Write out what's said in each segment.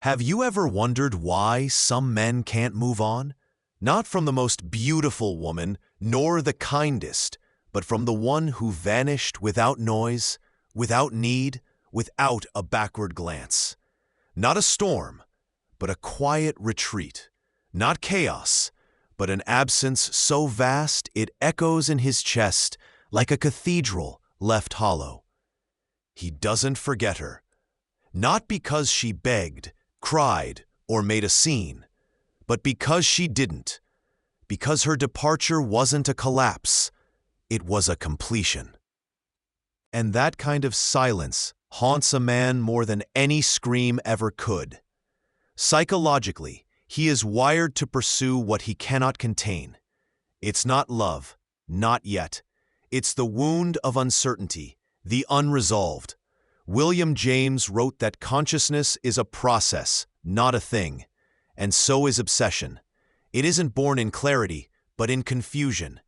Have you ever wondered why some men can't move on? Not from the most beautiful woman, nor the kindest, but from the one who vanished without noise, without need, without a backward glance. Not a storm, but a quiet retreat. Not chaos, but an absence so vast it echoes in his chest like a cathedral left hollow. He doesn't forget her, not because she begged, cried, or made a scene, but because she didn't, because her departure wasn't a collapse, it was a completion. And that kind of silence haunts a man more than any scream ever could. Psychologically, he is wired to pursue what he cannot contain. It's not love, not yet. It's the wound of uncertainty, the unresolved. William James wrote that consciousness is a process, not a thing, and so is obsession. It isn't born in clarity, but in confusion,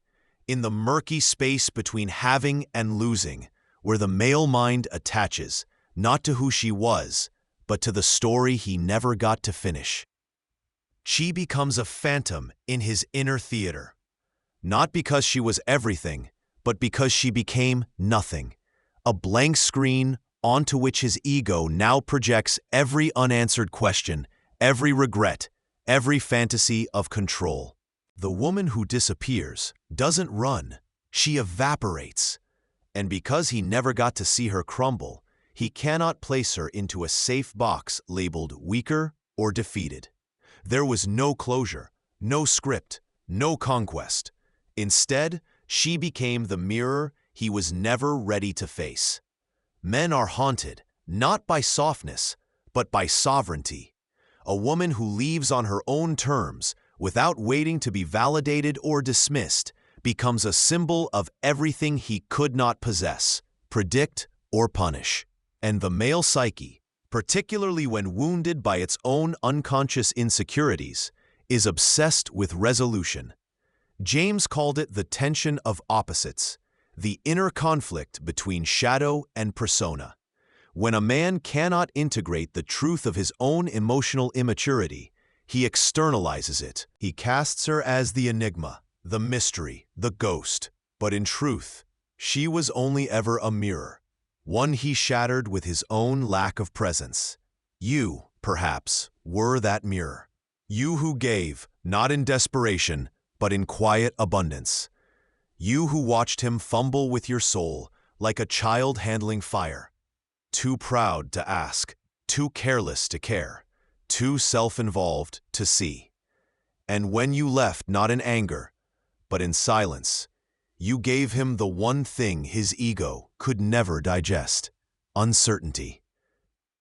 in the murky space between having and losing, where the male mind attaches, not to who she was, but to the story he never got to finish. She becomes a phantom in his inner theater, not because she was everything, but because she became nothing, a blank screen onto which his ego now projects every unanswered question, every regret, every fantasy of control. The woman who disappears doesn't run, she evaporates. And because he never got to see her crumble, he cannot place her into a safe box labeled weaker or defeated. There was no closure, no script, no conquest. Instead, she became the mirror he was never ready to face. Men are haunted, not by softness, but by sovereignty. A woman who leaves on her own terms, without waiting to be validated or dismissed, becomes a symbol of everything he could not possess, predict, or punish. And the male psyche, particularly when wounded by its own unconscious insecurities, is obsessed with resolution. James called it the tension of opposites, the inner conflict between shadow and persona. When a man cannot integrate the truth of his own emotional immaturity, he externalizes it. He casts her as the enigma, the mystery, the ghost. But in truth, she was only ever a mirror, one he shattered with his own lack of presence. You, perhaps, were that mirror. You who gave, not in desperation, but in quiet abundance. You who watched him fumble with your soul like a child handling fire. Too proud to ask, too careless to care, too self-involved to see. And when you left not in anger, but in silence, you gave him the one thing his ego could never digest: uncertainty.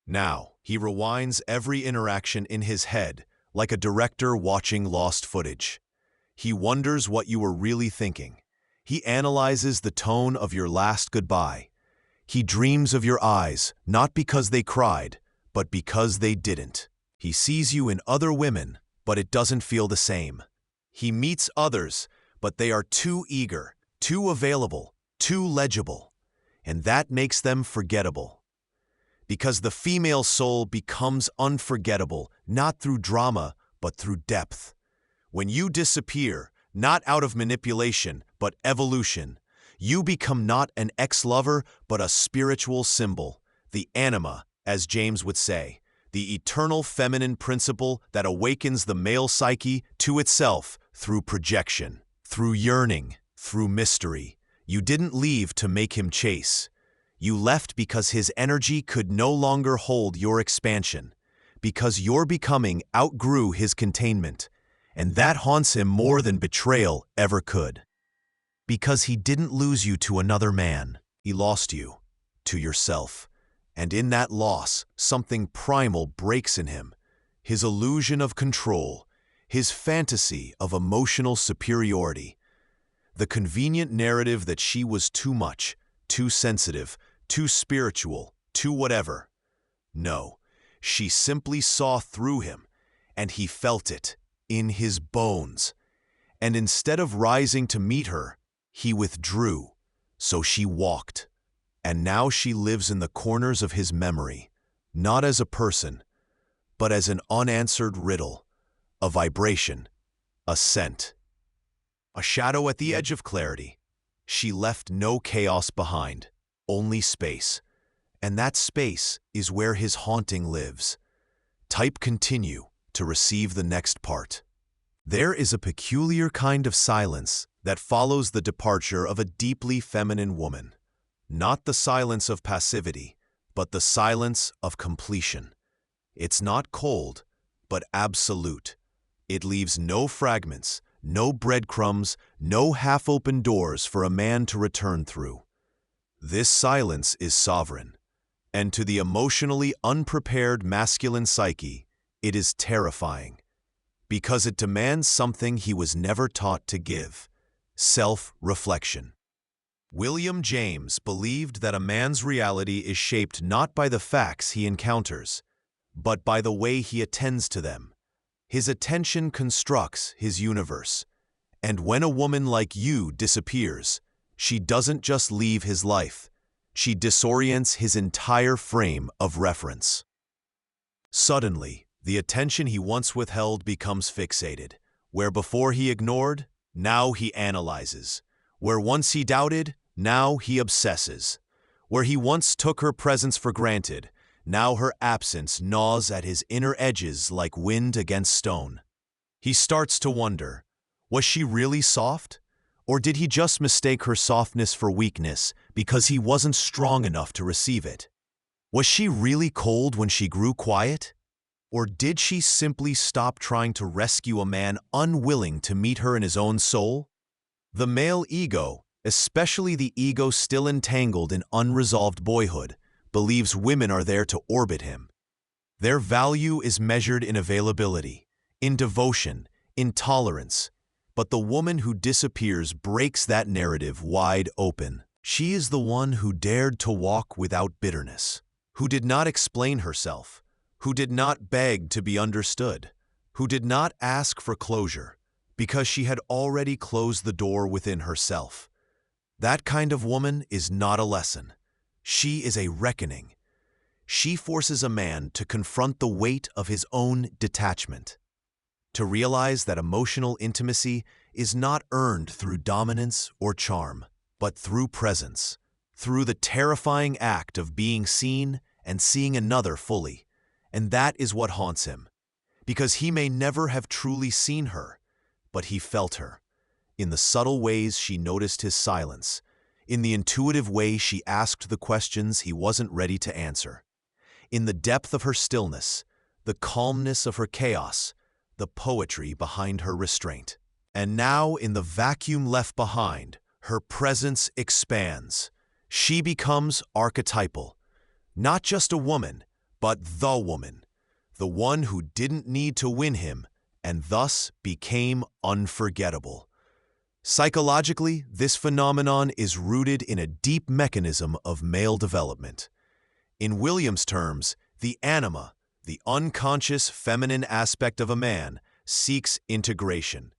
Now, he rewinds every interaction in his head like a director watching lost footage. He wonders what you were really thinking. He analyzes the tone of your last goodbye. He dreams of your eyes, not because they cried, but because they didn't. He sees you in other women, but it doesn't feel the same. He meets others, but they are too eager, too available, too legible. And that makes them forgettable. Because the female soul becomes unforgettable, not through drama, but through depth. When you disappear, not out of manipulation, but evolution, you become not an ex-lover, but a spiritual symbol, the anima, as James would say, the eternal feminine principle that awakens the male psyche to itself through projection, through yearning, through mystery. You didn't leave to make him chase. You left because his energy could no longer hold your expansion, because your becoming outgrew his containment. And that haunts him more than betrayal ever could. Because he didn't lose you to another man, he lost you to yourself. And in that loss, something primal breaks in him. His illusion of control, his fantasy of emotional superiority. The convenient narrative that she was too much, too sensitive, too spiritual, too whatever. No, she simply saw through him, and he felt it. In his bones. And instead of rising to meet her, he withdrew, so she walked. And now she lives in the corners of his memory, not as a person, but as an unanswered riddle, a vibration, a scent, a shadow at the edge of clarity. She left no chaos behind, only space. And that space is where his haunting lives. Type continue to receive the next part. There is a peculiar kind of silence that follows the departure of a deeply feminine woman. Not the silence of passivity, but the silence of completion. It's not cold, but absolute. It leaves no fragments, no breadcrumbs, no half-open doors for a man to return through. This silence is sovereign, and to the emotionally unprepared masculine psyche, it is terrifying, because it demands something he was never taught to give: self-reflection. William James believed that a man's reality is shaped not by the facts he encounters, but by the way he attends to them. His attention constructs his universe, and when a woman like you disappears, she doesn't just leave his life, she disorients his entire frame of reference. Suddenly, the attention he once withheld becomes fixated. Where before he ignored, now he analyzes. Where once he doubted, now he obsesses. Where he once took her presence for granted, now her absence gnaws at his inner edges like wind against stone. He starts to wonder, was she really soft? Or did he just mistake her softness for weakness because he wasn't strong enough to receive it? Was she really cold when she grew quiet? Or did she simply stop trying to rescue a man unwilling to meet her in his own soul? The male ego, especially the ego still entangled in unresolved boyhood, believes women are there to orbit him. Their value is measured in availability, in devotion, in tolerance. But the woman who disappears breaks that narrative wide open. She is the one who dared to walk without bitterness, who did not explain herself, who did not beg to be understood, who did not ask for closure, because she had already closed the door within herself. That kind of woman is not a lesson. She is a reckoning. She forces a man to confront the weight of his own detachment, to realize that emotional intimacy is not earned through dominance or charm, but through presence, through the terrifying act of being seen and seeing another fully. And that is what haunts him, because he may never have truly seen her, but he felt her, in the subtle ways she noticed his silence, in the intuitive way she asked the questions he wasn't ready to answer, in the depth of her stillness, the calmness of her chaos, the poetry behind her restraint. And now, in the vacuum left behind, her presence expands. She becomes archetypal, not just a woman, but the woman, the one who didn't need to win him and thus became unforgettable. Psychologically, this phenomenon is rooted in a deep mechanism of male development. In William's terms, the anima, the unconscious feminine aspect of a man, seeks integration.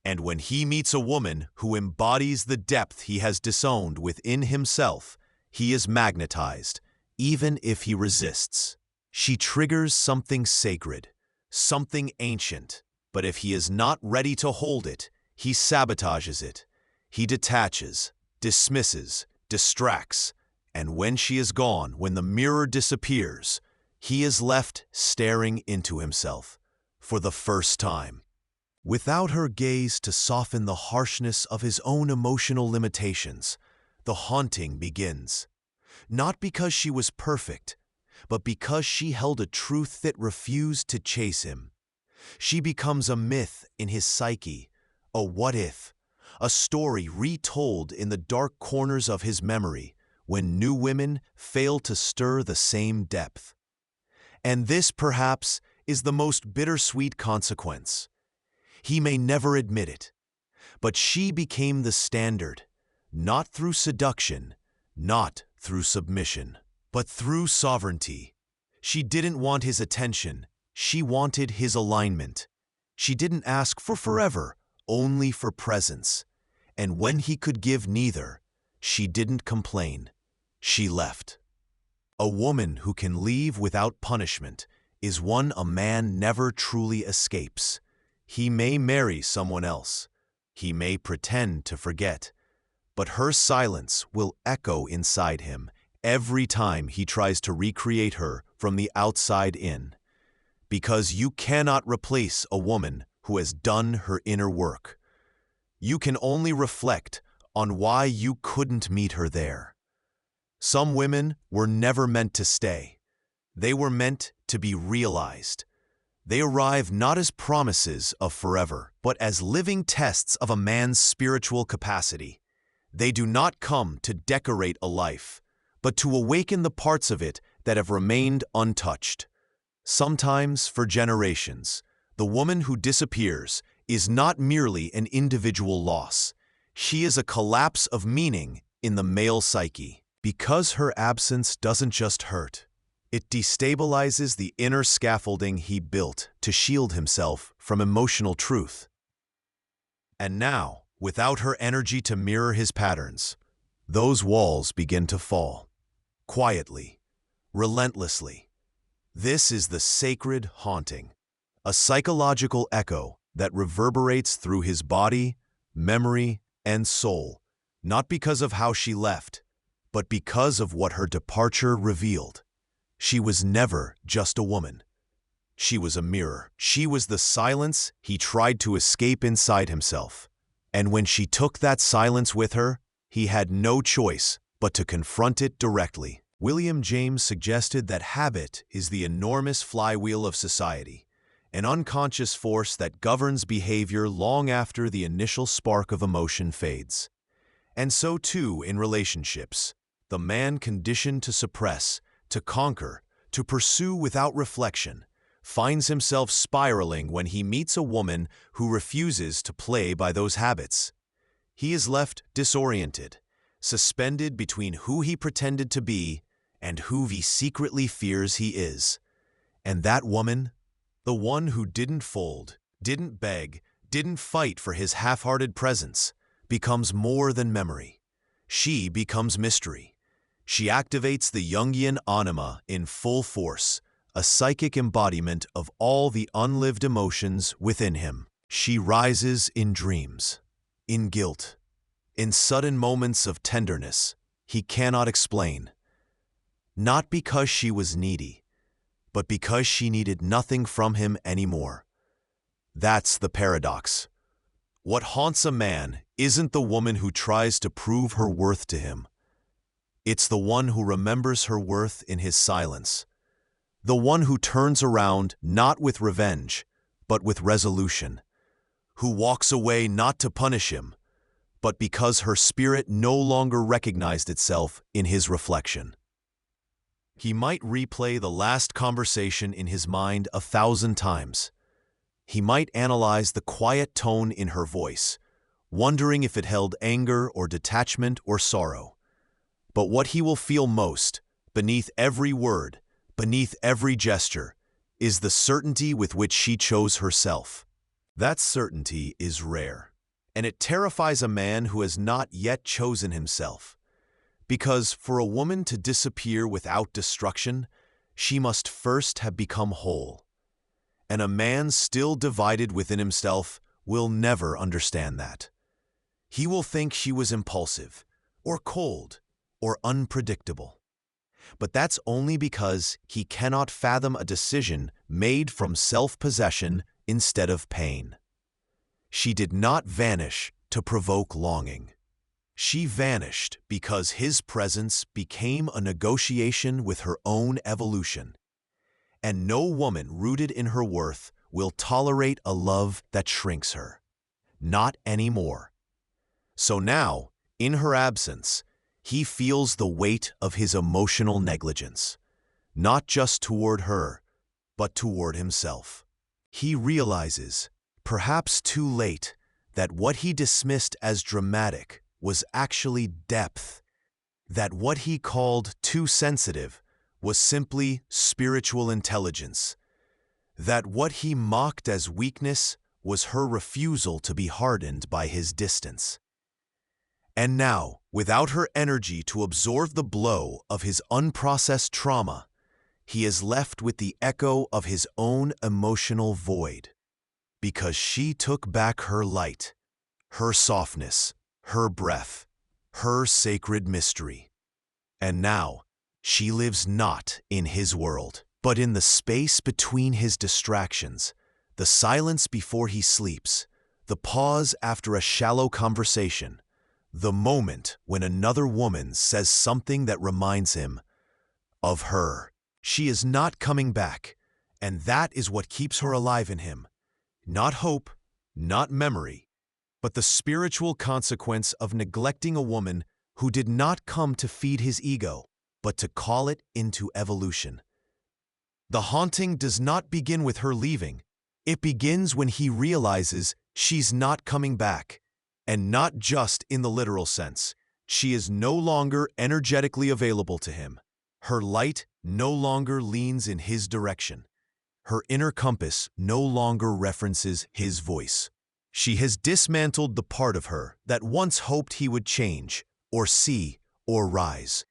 And when he meets a woman who embodies the depth he has disowned within himself, he is magnetized, even if he resists. She triggers something sacred, something ancient, but if he is not ready to hold it, he sabotages it. He detaches, dismisses, distracts, and when she is gone, when the mirror disappears, he is left staring into himself for the first time, without her gaze to soften the harshness of his own emotional limitations. The haunting begins, not because she was perfect, but because she held a truth that refused to chase him. She becomes a myth in his psyche, a what-if, a story retold in the dark corners of his memory when new women fail to stir the same depth. And this, perhaps, is the most bittersweet consequence. He may never admit it, but she became the standard, not through seduction, not through submission, but through sovereignty. She didn't want his attention, she wanted his alignment. She didn't ask for forever, only for presence. And when he could give neither, she didn't complain. She left. A woman who can leave without punishment is one a man never truly escapes. He may marry someone else. He may pretend to forget. But her silence will echo inside him every time he tries to recreate her from the outside in. Because you cannot replace a woman who has done her inner work. You can only reflect on why you couldn't meet her there. Some women were never meant to stay. They were meant to be realized. They arrive not as promises of forever, but as living tests of a man's spiritual capacity. They do not come to decorate a life, but to awaken the parts of it that have remained untouched. Sometimes, for generations, the woman who disappears is not merely an individual loss. She is a collapse of meaning in the male psyche. Because her absence doesn't just hurt, it destabilizes the inner scaffolding he built to shield himself from emotional truth. And now, without her energy to mirror his patterns, those walls begin to fall. Quietly, relentlessly. This is the sacred haunting, a psychological echo that reverberates through his body, memory, and soul, not because of how she left, but because of what her departure revealed. She was never just a woman. She was a mirror. She was the silence he tried to escape inside himself. And when she took that silence with her, he had no choice but to confront it directly. William James suggested that habit is the enormous flywheel of society, an unconscious force that governs behavior long after the initial spark of emotion fades. And so too in relationships. The man conditioned to suppress, to conquer, to pursue without reflection, finds himself spiraling when he meets a woman who refuses to play by those habits. He is left disoriented, suspended between who he pretended to be and who he secretly fears he is. And that woman, the one who didn't fold, didn't beg, didn't fight for his half-hearted presence, becomes more than memory. She becomes mystery. She activates the Jungian anima in full force, a psychic embodiment of all the unlived emotions within him. She rises in dreams, in guilt, in sudden moments of tenderness he cannot explain. Not because she was needy, but because she needed nothing from him anymore. That's the paradox. What haunts a man isn't the woman who tries to prove her worth to him. It's the one who remembers her worth in his silence. The one who turns around not with revenge, but with resolution. Who walks away not to punish him, but because her spirit no longer recognized itself in his reflection. He might replay the last conversation in his mind 1,000 times. He might analyze the quiet tone in her voice, wondering if it held anger or detachment or sorrow. But what he will feel most, beneath every word, beneath every gesture, is the certainty with which she chose herself. That certainty is rare, and it terrifies a man who has not yet chosen himself. Because for a woman to disappear without destruction, she must first have become whole. And a man still divided within himself will never understand that. He will think she was impulsive, or cold, or unpredictable. But that's only because he cannot fathom a decision made from self-possession instead of pain. She did not vanish to provoke longing. She vanished because his presence became a negotiation with her own evolution. And no woman rooted in her worth will tolerate a love that shrinks her. Not anymore. So now, in her absence, he feels the weight of his emotional negligence, not just toward her, but toward himself. He realizes, perhaps too late, that what he dismissed as dramatic was actually depth, that what he called too sensitive was simply spiritual intelligence, that what he mocked as weakness was her refusal to be hardened by his distance. And now, without her energy to absorb the blow of his unprocessed trauma, he is left with the echo of his own emotional void. Because she took back her light, her softness, her breath, her sacred mystery. And now, she lives not in his world, but in the space between his distractions, the silence before he sleeps, the pause after a shallow conversation, the moment when another woman says something that reminds him of her. She is not coming back, and that is what keeps her alive in him. Not hope, not memory, but the spiritual consequence of neglecting a woman who did not come to feed his ego, but to call it into evolution. The haunting does not begin with her leaving. It begins when he realizes she's not coming back, and not just in the literal sense. She is no longer energetically available to him. Her light no longer leans in his direction. Her inner compass no longer references his voice. She has dismantled the part of her that once hoped he would change, or see, or rise.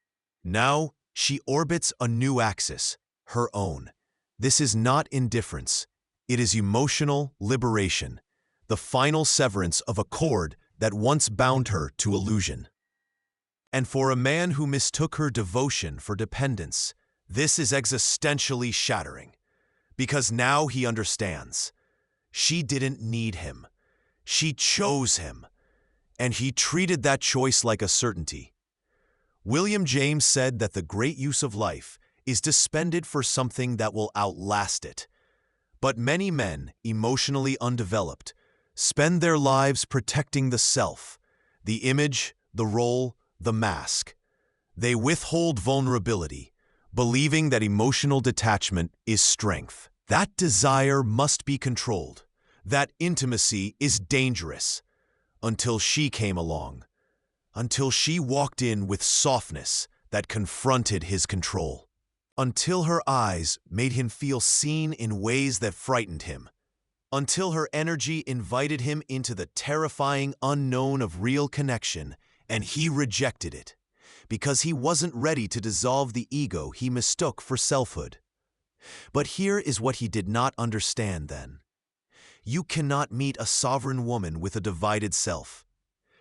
Now she orbits a new axis, her own. This is not indifference. It is emotional liberation, the final severance of a cord that once bound her to illusion. And for a man who mistook her devotion for dependence, this is existentially shattering. Because now he understands. She didn't need him. She chose him. And he treated that choice like a certainty. William James said that the great use of life is to spend it for something that will outlast it. But many men, emotionally undeveloped, spend their lives protecting the self, the image, the role, the mask. They withhold vulnerability, believing that emotional detachment is strength. That desire must be controlled. That intimacy is dangerous. Until she came along. Until she walked in with softness that confronted his control. Until her eyes made him feel seen in ways that frightened him. Until her energy invited him into the terrifying unknown of real connection, and he rejected it, because he wasn't ready to dissolve the ego he mistook for selfhood. But here is what he did not understand then. You cannot meet a sovereign woman with a divided self.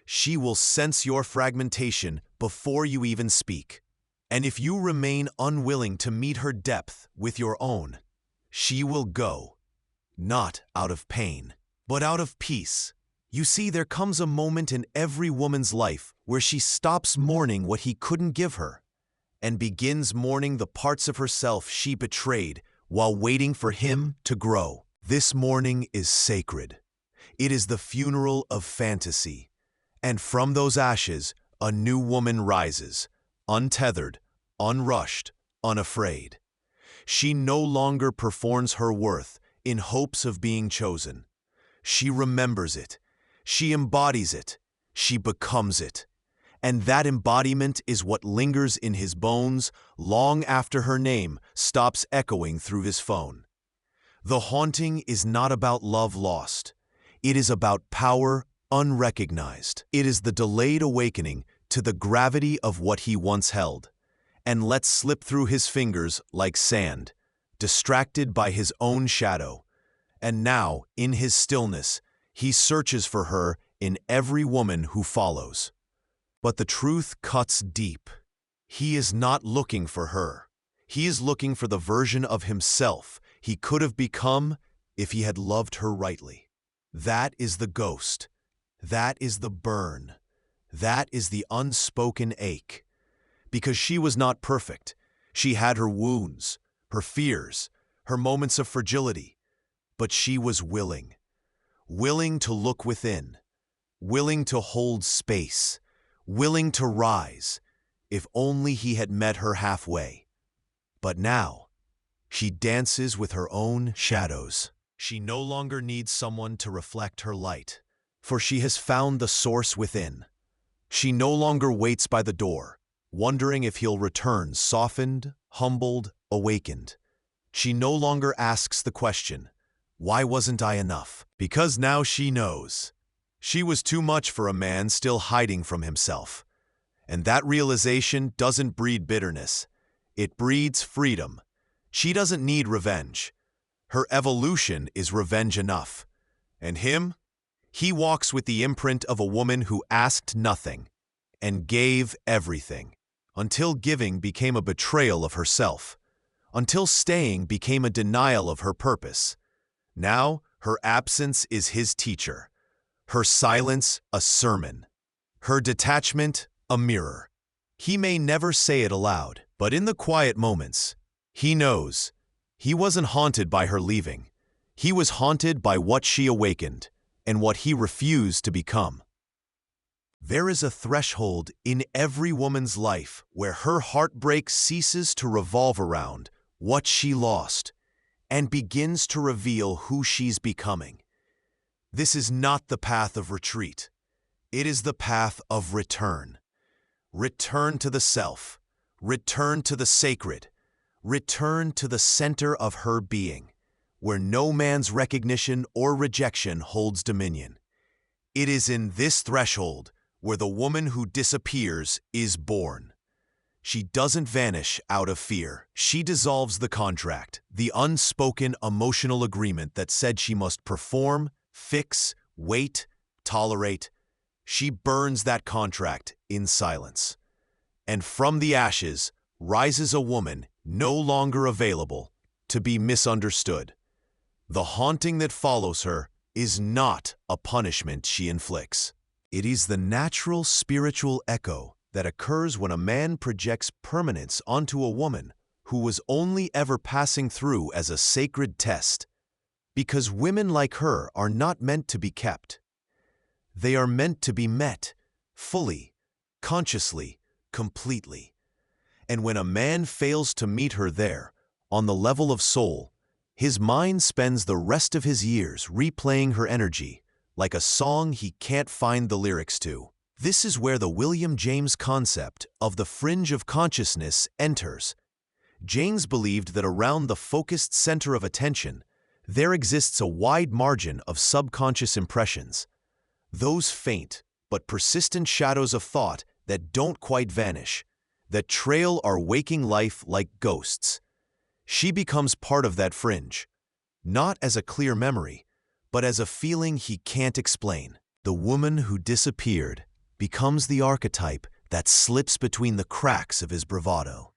She will sense your fragmentation before you even speak. And if you remain unwilling to meet her depth with your own, she will go, not out of pain, but out of peace. You see, there comes a moment in every woman's life where she stops mourning what he couldn't give her, and begins mourning the parts of herself she betrayed while waiting for him to grow. This mourning is sacred. It is the funeral of fantasy. And from those ashes, a new woman rises, untethered, unrushed, unafraid. She no longer performs her worth in hopes of being chosen. She remembers it. She embodies it. She becomes it. And that embodiment is what lingers in his bones long after her name stops echoing through his phone. The haunting is not about love lost. It is about power unrecognized. It is the delayed awakening to the gravity of what he once held, and let slip through his fingers like sand, distracted by his own shadow. And now, in his stillness, he searches for her in every woman who follows. But the truth cuts deep. He is not looking for her. He is looking for the version of himself he could have become if he had loved her rightly. That is the ghost. That is the burn. That is the unspoken ache. Because she was not perfect. She had her wounds, her fears, her moments of fragility. But she was willing. Willing to look within. Willing to hold space. Willing to rise. If only he had met her halfway. But now, she dances with her own shadows. She no longer needs someone to reflect her light, for she has found the source within. She no longer waits by the door, wondering if he'll return softened, humbled, awakened. She no longer asks the question, why wasn't I enough? Because now she knows. She was too much for a man still hiding from himself. And that realization doesn't breed bitterness. It breeds freedom. She doesn't need revenge. Her evolution is revenge enough. And him? He walks with the imprint of a woman who asked nothing and gave everything, until giving became a betrayal of herself, until staying became a denial of her purpose. Now, her absence is his teacher, her silence a sermon, her detachment a mirror. He may never say it aloud, but in the quiet moments, he knows. He wasn't haunted by her leaving. He was haunted by what she awakened and what he refused to become. There is a threshold in every woman's life where her heartbreak ceases to revolve around what she lost and begins to reveal who she's becoming. This is not the path of retreat. It is the path of return. Return to the self. Return to the sacred. Return to the center of her being, where no man's recognition or rejection holds dominion. It is in this threshold where the woman who disappears is born. She doesn't vanish out of fear. She dissolves the contract, the unspoken emotional agreement that said she must perform, fix, wait, tolerate. She burns that contract in silence. And from the ashes rises a woman no longer available to be misunderstood. The haunting that follows her is not a punishment she inflicts. It is the natural spiritual echo that occurs when a man projects permanence onto a woman who was only ever passing through as a sacred test. Because women like her are not meant to be kept. They are meant to be met, fully, consciously, completely. And when a man fails to meet her there, on the level of soul, his mind spends the rest of his years replaying her energy, like a song he can't find the lyrics to. This is where the William James concept of the fringe of consciousness enters. James believed that around the focused center of attention, there exists a wide margin of subconscious impressions, those faint but persistent shadows of thought that don't quite vanish, that trail our waking life like ghosts. She becomes part of that fringe, not as a clear memory, but as a feeling he can't explain. The woman who disappeared becomes the archetype that slips between the cracks of his bravado.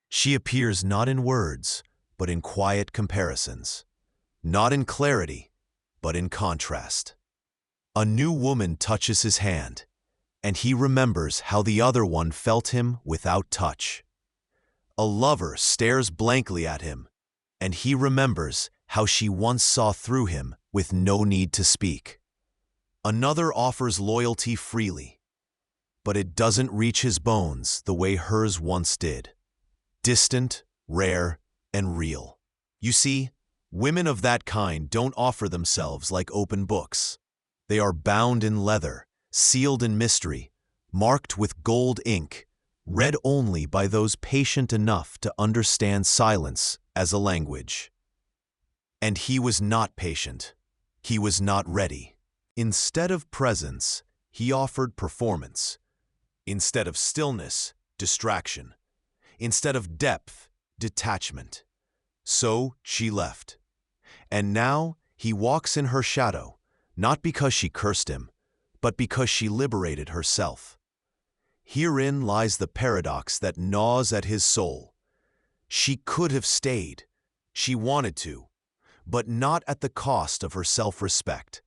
She appears not in words, but in quiet comparisons, not in clarity, but in contrast. A new woman touches his hand, and he remembers how the other one felt him without touch. A lover stares blankly at him, and he remembers how she once saw through him with no need to speak. Another offers loyalty freely, but it doesn't reach his bones the way hers once did. Distant, rare, and real. You see, women of that kind don't offer themselves like open books. They are bound in leather, sealed in mystery, marked with gold ink, read only by those patient enough to understand silence as a language. And he was not patient. He was not ready. Instead of presence, he offered performance. Instead of stillness, distraction. Instead of depth, detachment. So she left. And now he walks in her shadow, not because she cursed him, but because she liberated herself. Herein lies the paradox that gnaws at his soul. She could have stayed. She wanted to, but not at the cost of her self-respect,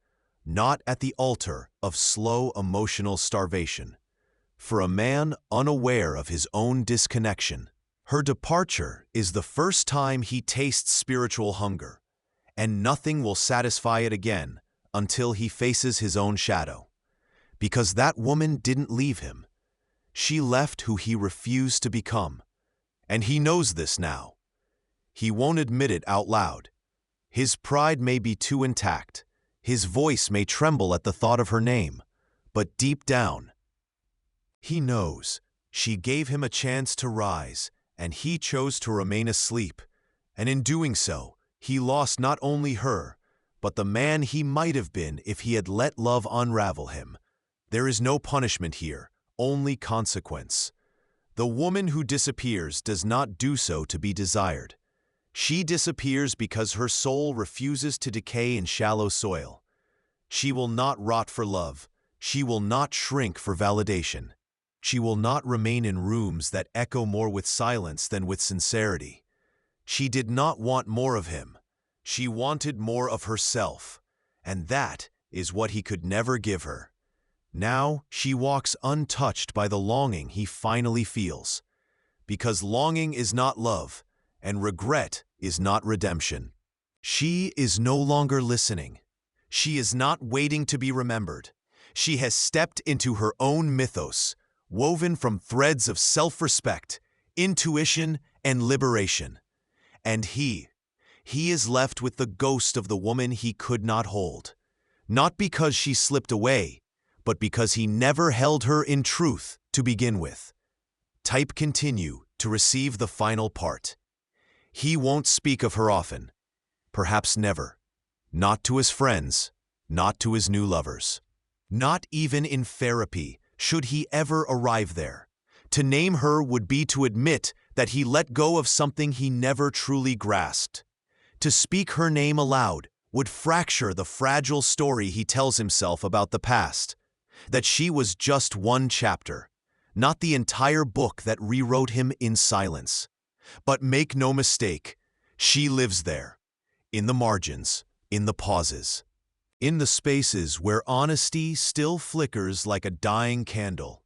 not at the altar of slow emotional starvation. For a man unaware of his own disconnection, her departure is the first time he tastes spiritual hunger, and nothing will satisfy it again until he faces his own shadow. Because that woman didn't leave him. She left who he refused to become. And he knows this now. He won't admit it out loud. His pride may be too intact. His voice may tremble at the thought of her name. But deep down, he knows she gave him a chance to rise, and he chose to remain asleep. And in doing so, he lost not only her, but the man he might have been if he had let love unravel him. There is no punishment here, only consequence. The woman who disappears does not do so to be desired. She disappears because her soul refuses to decay in shallow soil. She will not rot for love. She will not shrink for validation. She will not remain in rooms that echo more with silence than with sincerity. She did not want more of him. She wanted more of herself, and that is what he could never give her. Now she walks untouched by the longing he finally feels. Because longing is not love, and regret is not redemption. She is no longer listening. She is not waiting to be remembered. She has stepped into her own mythos, woven from threads of self-respect, intuition, and liberation. And he is left with the ghost of the woman he could not hold. Not because she slipped away, but because he never held her in truth to begin with. Type continue to receive the final part. He won't speak of her often, perhaps never. Not to his friends, not to his new lovers. Not even in therapy should he ever arrive there. To name her would be to admit that he let go of something he never truly grasped. To speak her name aloud would fracture the fragile story he tells himself about the past. That she was just one chapter, not the entire book that rewrote him in silence. But make no mistake, she lives there, in the margins, in the pauses, in the spaces where honesty still flickers like a dying candle.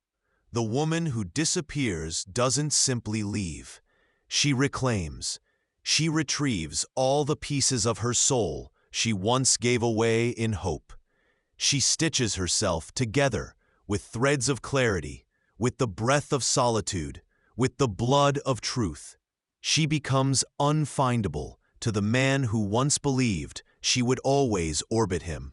The woman who disappears doesn't simply leave. She reclaims. She retrieves all the pieces of her soul she once gave away in hope. She stitches herself together with threads of clarity, with the breath of solitude, with the blood of truth. She becomes unfindable to the man who once believed she would always orbit him.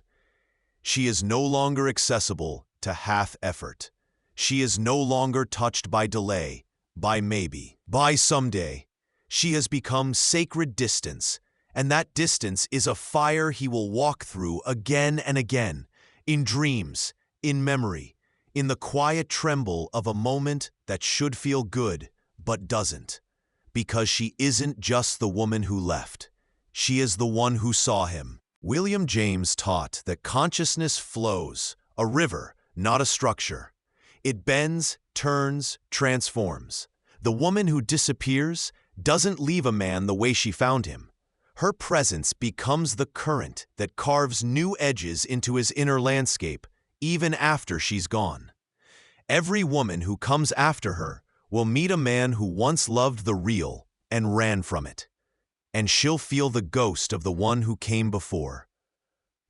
She is no longer accessible to half effort. She is no longer touched by delay, by maybe, by someday. She has become sacred distance, and that distance is a fire he will walk through again and again, in dreams, in memory, in the quiet tremble of a moment that should feel good, but doesn't. Because she isn't just the woman who left. She is the one who saw him. William James taught that consciousness flows, a river, not a structure. It bends, turns, transforms. The woman who disappears doesn't leave a man the way she found him. Her presence becomes the current that carves new edges into his inner landscape, even after she's gone. Every woman who comes after her will meet a man who once loved the real and ran from it. And she'll feel the ghost of the one who came before.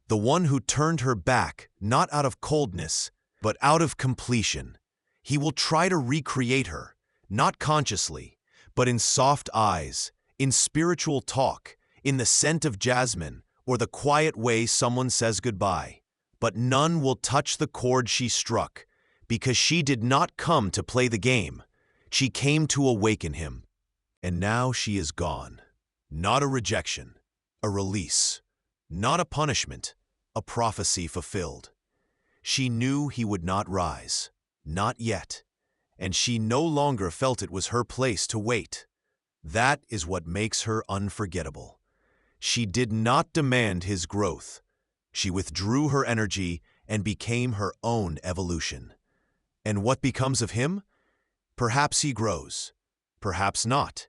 The one who turned her back, not out of coldness, but out of completion. He will try to recreate her, not consciously, but in soft eyes, in spiritual talk, in the scent of jasmine, or the quiet way someone says goodbye. But none will touch the chord she struck, because she did not come to play the game. She came to awaken him. And now she is gone. Not a rejection, a release. Not a punishment, a prophecy fulfilled. She knew he would not rise, not yet, and she no longer felt it was her place to wait. That is what makes her unforgettable. She did not demand his growth. She withdrew her energy and became her own evolution. And what becomes of him? Perhaps he grows, perhaps not.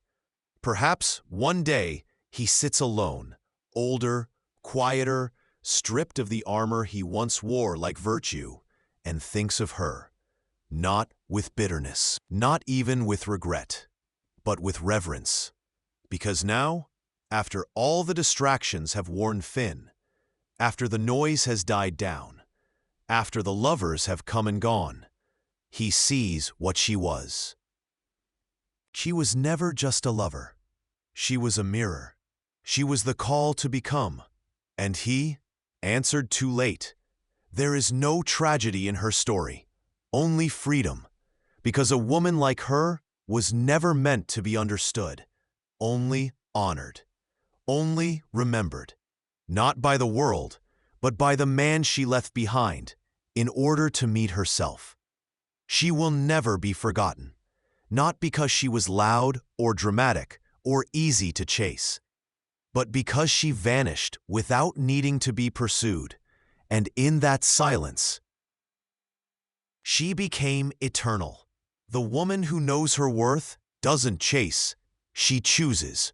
Perhaps one day he sits alone, older, quieter, stripped of the armor he once wore like virtue, and thinks of her, not with bitterness, not even with regret, but with reverence. Because now, after all the distractions have worn thin, after the noise has died down, after the lovers have come and gone, he sees what she was. She was never just a lover. She was a mirror. She was the call to become. And he answered too late. There is no tragedy in her story, only freedom. Because a woman like her was never meant to be understood, only honored, only remembered. Not by the world, but by the man she left behind, in order to meet herself. She will never be forgotten. Not because she was loud or dramatic or easy to chase, but because she vanished without needing to be pursued, and in that silence, she became eternal. The woman who knows her worth doesn't chase, she chooses.